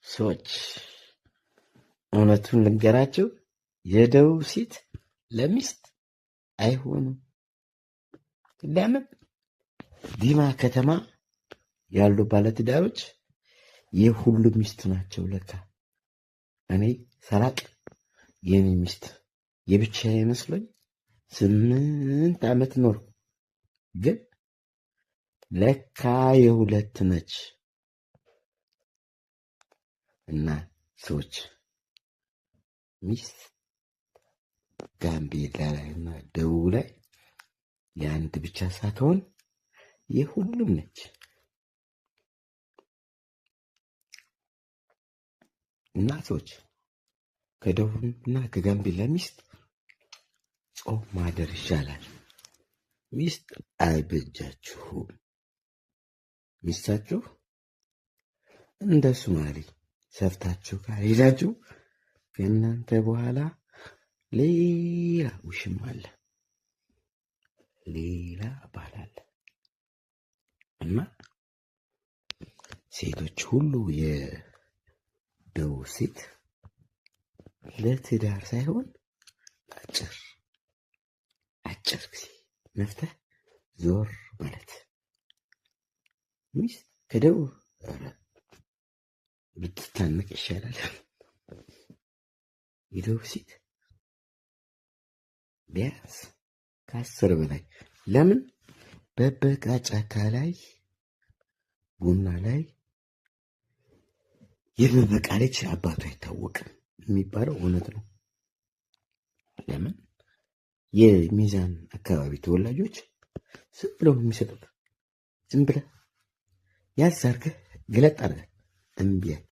ሰዎች እውነቱን ልንገራቸው፣ የደቡብ ሴት ለሚስት አይሆኑም። ለምን? ዲማ ከተማ ያሉ ባለትዳሮች የሁሉ ሚስት ናቸው። ለካ እኔ ሰራቅ የኔ ሚስት የብቻዬ መስሎኝ 8 ዓመት ኖርኩ። ግን ለካ የሁለት ነች። እና ሰዎች ሚስት ጋምቤላ ላይ እና ደቡብ ላይ የአንድ ብቻ ሳትሆን የሁሉም ነች። እና ሰዎች ከደቡብ እና ከጋምቤላ ሚስት ጾም ማደር ይሻላል። ሚስት አይበጃችሁም። ሚስታችሁ እንደ ሱማሌ ሰፍታችሁ ካልሄዳችሁ ከእናንተ በኋላ ሌላ ውሽም አለ፣ ሌላ ባል አለ። እና ሴቶች ሁሉ የደቡብ ሴት ለትዳር ሳይሆን አጭር ጊዜ መፍተህ ዞር ማለት። ሚስት ከደቡብ ብትታነቅ ይሻላል። የደቡብ ሴት ቢያንስ ከ10 በላይ። ለምን? በበጋ ጫካ ላይ ቡና ላይ የበበቃ ልጅ አባቱ አይታወቅም የሚባለው እውነት ነው። ለምን? የሚዛን አካባቢ ተወላጆች ዝም ብለው ነው የሚሰጡት። ዝም ብለህ ያዝ አድርገህ ግለጥ አድርገህ እምቢ